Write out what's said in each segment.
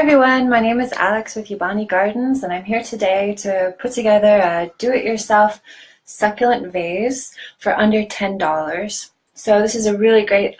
everyone, my name is Alex with Ubani Gardens, and I'm here today to put together a do-it-yourself succulent vase for under $10. So this is a really great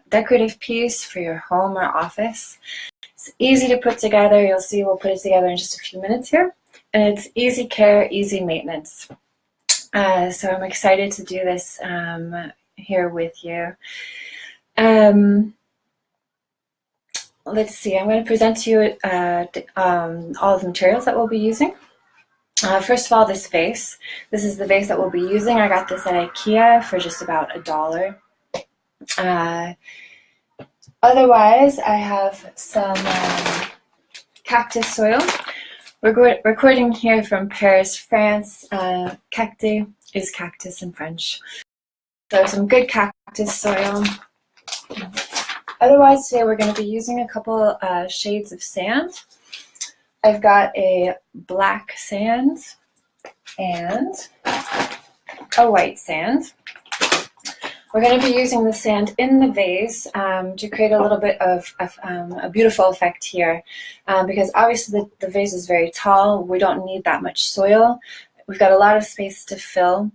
decorative piece for your home or office. It's easy to put together. You'll see we'll put it together in just a few minutes here, and it's easy care, easy maintenance. So I'm excited to do this here with you. Let's see, I'm going to present to you all of the materials that we'll be using. First of all, this vase. This is the vase that we'll be using. I got this at IKEA for just about $1. Otherwise, I have some cactus soil. We're recording here from Paris, France. Cacti is cactus in French. So some good cactus soil. Otherwise, today we're going to be using a couple shades of sand. I've got a black sand and a white sand. We're going to be using the sand in the vase to create a little bit of a beautiful effect here, because obviously the vase is very tall. We don't need that much soil. We've got a lot of space to fill.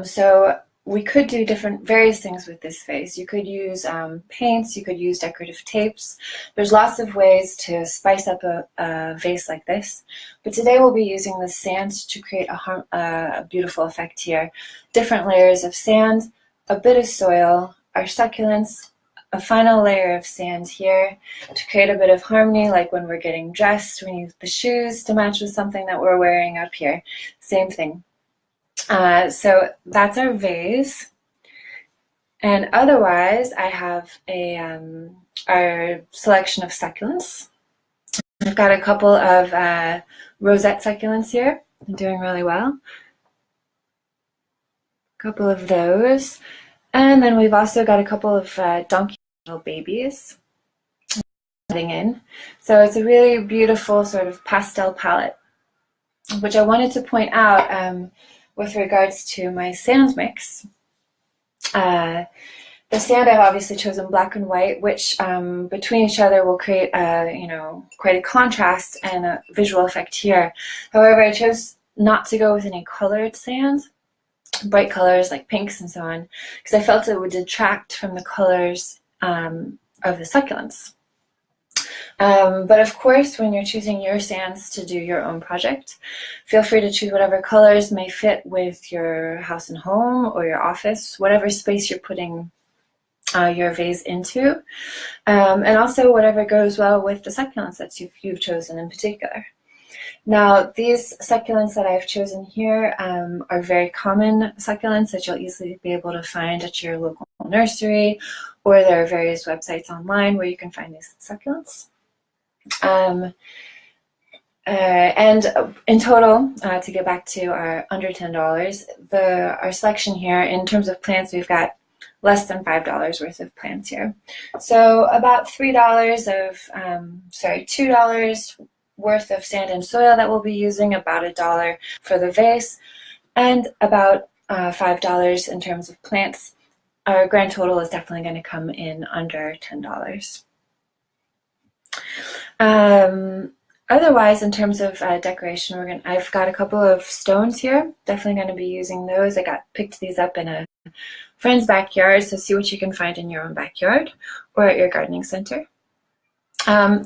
So we could do various things with this vase. You could use paints, you could use decorative tapes. There's lots of ways to spice up a vase like this. But today we'll be using the sand to create a beautiful effect here. Different layers of sand, a bit of soil, our succulents, a final layer of sand here to create a bit of harmony, like when we're getting dressed, we need the shoes to match with something that we're wearing up here. Same thing. So that's our vase, and otherwise I have our selection of succulents. I've got a couple of rosette succulents here. I'm doing really well. A couple of those, and then we've also got a couple of donkey little babies adding in. So it's a really beautiful sort of pastel palette, which I wanted to point out. With regards to my sand mix, the sand I've obviously chosen black and white, which between each other will create quite a contrast and a visual effect here. However, I chose not to go with any colored sand, bright colors like pinks and so on, because I felt it would detract from the colors of the succulents. But of course, when you're choosing your sands to do your own project, feel free to choose whatever colors may fit with your house and home or your office, whatever space you're putting your vase into, and also whatever goes well with the succulents that you've chosen in particular. Now, these succulents that I've chosen here are very common succulents that you'll easily be able to find at your local nursery, or there are various websites online where you can find these succulents. And in total, to get back to our under $10, our selection here in terms of plants, we've got less than $5 worth of plants here. So about $2 worth of sand and soil that we'll be using, about $1 for the vase, and about $5 in terms of plants. Our grand total is definitely going to come in under $10. Otherwise, in terms of decoration, I've got a couple of stones here. Definitely going to be using those. I picked these up in a friend's backyard, so see what you can find in your own backyard or at your gardening center.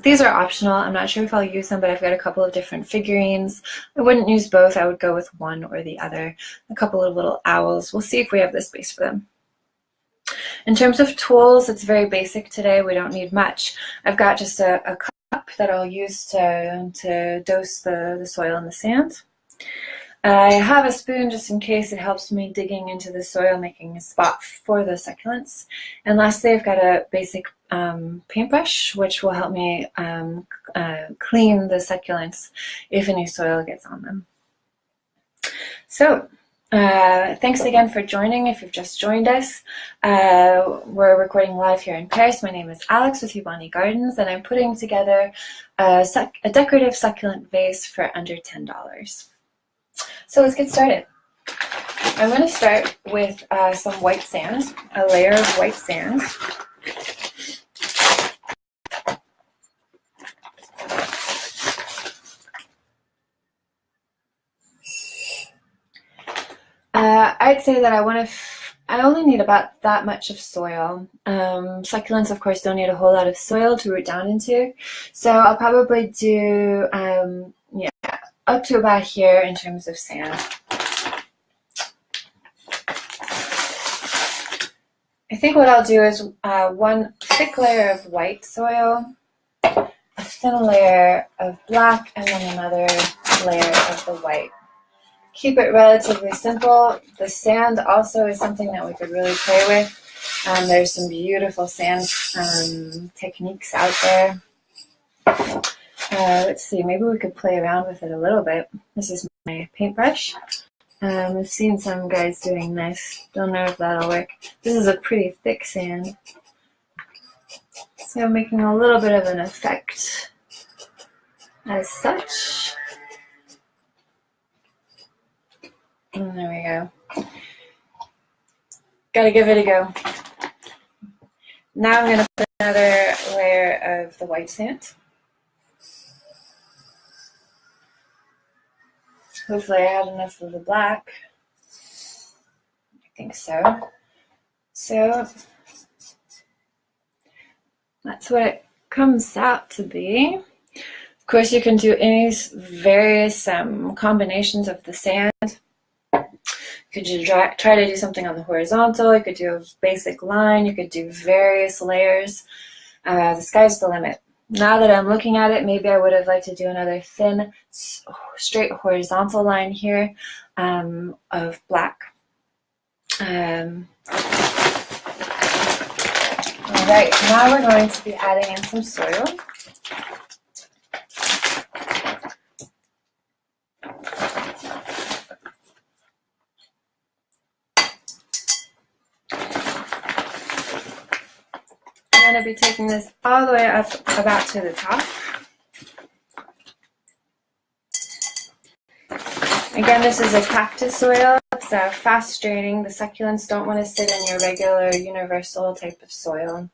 These are optional. I'm not sure if I'll use them, but I've got a couple of different figurines. I wouldn't use both. I would go with one or the other. A couple of little owls. We'll see if we have the space for them. In terms of tools, it's very basic today. We don't need much. I've got just a cup that I'll use to dose the soil and the sand. I have a spoon just in case it helps me digging into the soil, making a spot for the succulents. And lastly, I've got a basic paintbrush, which will help me clean the succulents if any soil gets on them. So, thanks again for joining. If you've just joined us, we're recording live here in Paris. My name is Alex with Ubani Gardens, and I'm putting together a decorative succulent vase for under $10. So let's get started. I'm going to start with some white sand, a layer of white sand. I'd say that I only need about that much of soil. Succulents, of course, don't need a whole lot of soil to root down into. So I'll probably do, yeah, up to about here in terms of sand. I think what I'll do is one thick layer of white soil, a thin layer of black, and then another layer of the white. Keep it relatively simple. The sand also is something that we could really play with. There's some beautiful sand techniques out there. Let's see, maybe we could play around with it a little bit. This is my paintbrush. I've seen some guys doing this. Don't know if that'll work. This is a pretty thick sand. So I'm making a little bit of an effect as such. And there we go. Gotta give it a go. Now I'm gonna put another layer of the white sand. Hopefully I had enough of the black. I think so. So that's what it comes out to be. Of course, you can do any various combinations of the sand. You could try to do something on the horizontal. You could do a basic line. You could do various layers. The sky's the limit. Now that I'm looking at it, maybe I would have liked to do another thin, straight horizontal line here of black. All right, now we're going to be adding in some soil. I'm going to be taking this all the way up about to the top. Again, this is a cactus soil. It's fast draining. The succulents don't want to sit in your regular universal type of soil.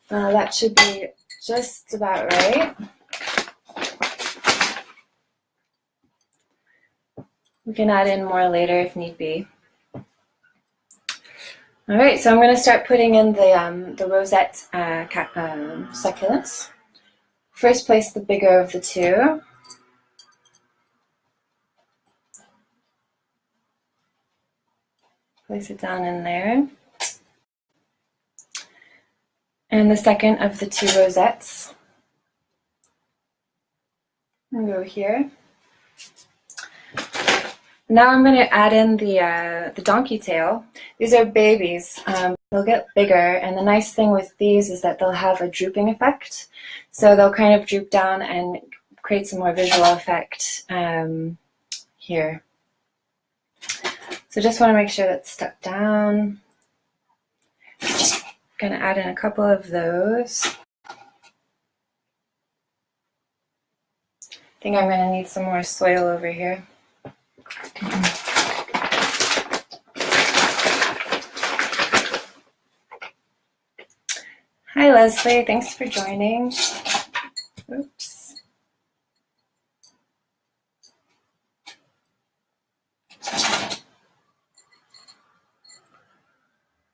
That should be just about right. We can add in more later if need be. All right, so I'm going to start putting in the rosette succulents. First, place the bigger of the two. Place it down in there. And the second of the two rosettes. And go here. Now I'm going to add in the donkey tail. These are babies. They'll get bigger, and the nice thing with these is that they'll have a drooping effect. So they'll kind of droop down and create some more visual effect here. So just want to make sure that's stuck down. Going to add in a couple of those. I think I'm going to need some more soil over here. Hi Leslie, thanks for joining. Oops.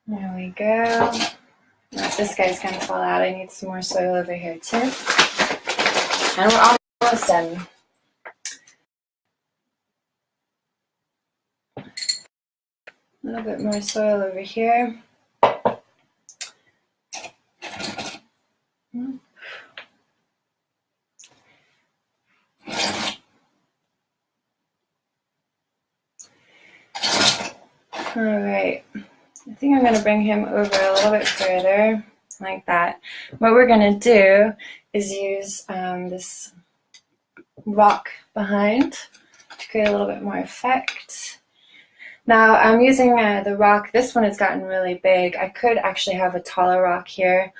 There we go. Now, this guy's gonna fall out. I need some more soil over here too. And we're almost done. A little bit more soil over here. All right, I think I'm going to bring him over a little bit further, like that. What we're going to do is use this rock behind to create a little bit more effect. Now I'm using the rock. This one has gotten really big. I could actually have a taller rock here,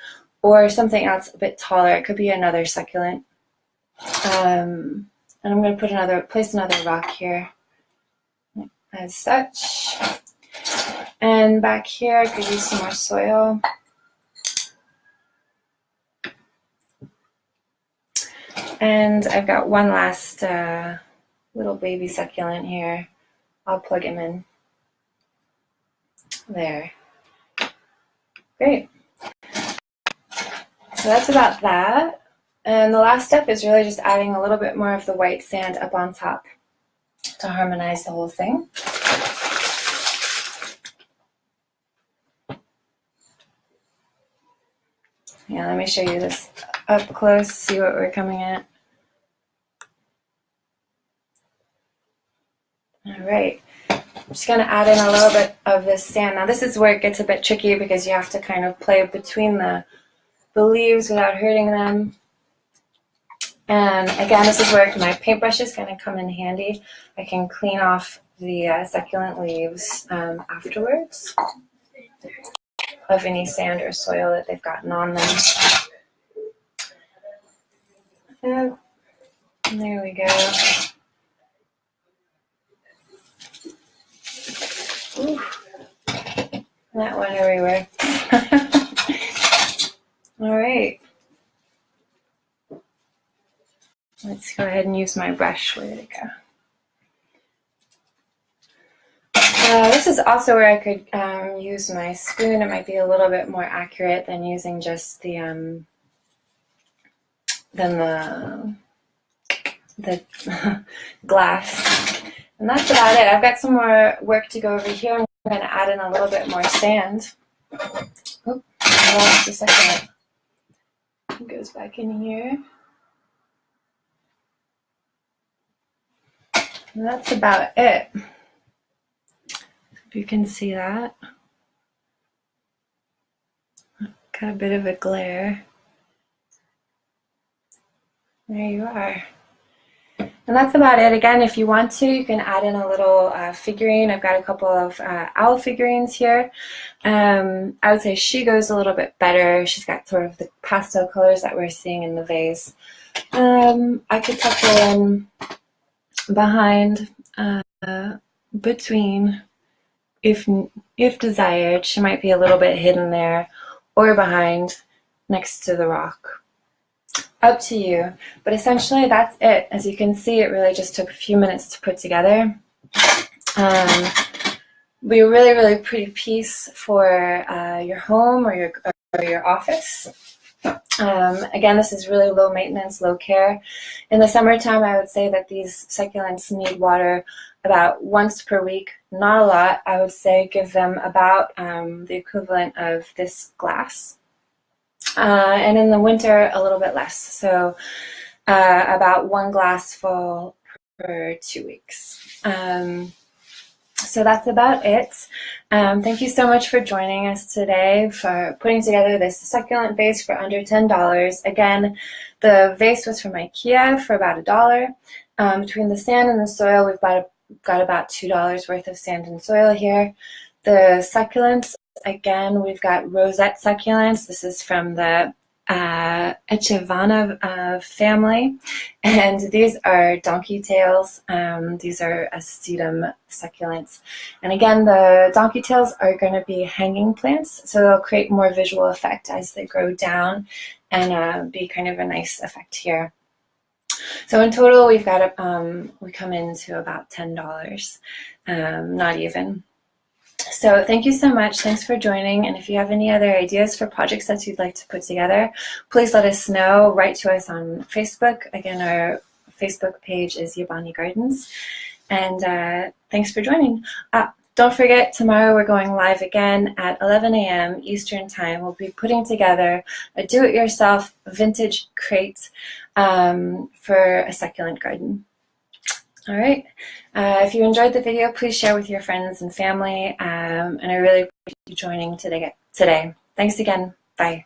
or something else a bit taller. It could be another succulent. And I'm going to place another rock here, as such. And back here, I could use some more soil. And I've got one last little baby succulent here. I'll plug him in. There. Great. So that's about that. And the last step is really just adding a little bit more of the white sand up on top to harmonize the whole thing. Yeah, let me show you this up close, see what we're coming at. All right, I'm just gonna add in a little bit of this sand. Now this is where it gets a bit tricky because you have to kind of play between the leaves without hurting them. And again, this is where my paintbrush is gonna come in handy. I can clean off the succulent leaves afterwards of any sand or soil that they've gotten on them. And there we go. Ooh, that went everywhere. All right. Let's go ahead and use my brush. Where did it go? This is also where I could use my spoon. It might be a little bit more accurate than using just the glass. And that's about it. I've got some more work to go over here. I'm going to add in a little bit more sand. Oop, just a second. It goes back in here. And that's about it. If you can see that. Got a bit of a glare. There you are. And that's about it. Again, if you want to, you can add in a little figurine. I've got a couple of owl figurines here. I would say she goes a little bit better. She's got sort of the pastel colors that we're seeing in the vase. I could tuck her in behind, between, if desired. She might be a little bit hidden there, or behind, next to the rock. Up to you. But essentially that's it. As you can see, it really just took a few minutes to put together. Be a really, really pretty piece for your home or your office. Again, this is really low maintenance, low care. In the summertime, I would say that these succulents need water about once per week. Not a lot. I would say give them about the equivalent of this glass. And in the winter, a little bit less. So about 1 glass full per 2 weeks. So that's about it. Thank you so much for joining us today for putting together this succulent vase for under $10. Again, the vase was from IKEA for about $1. Between the sand and the soil, we've got about $2 worth of sand and soil here. The succulents, again, we've got rosette succulents. This is from the Echevana family, and these are donkey tails. These are sedum succulents, and again, the donkey tails are going to be hanging plants, so they'll create more visual effect as they grow down, and be kind of a nice effect here. So in total, we've got we come into about $10, not even. So thank you so much. Thanks for joining. And if you have any other ideas for projects that you'd like to put together, please let us know. Write to us on Facebook. Again, our Facebook page is Yabani Gardens. And thanks for joining. Don't forget, tomorrow we're going live again at 11 a.m. Eastern Time. We'll be putting together a do-it-yourself vintage crate for a succulent garden. All right. If you enjoyed the video, please share with your friends and family. And I really appreciate you joining today. Thanks again. Bye.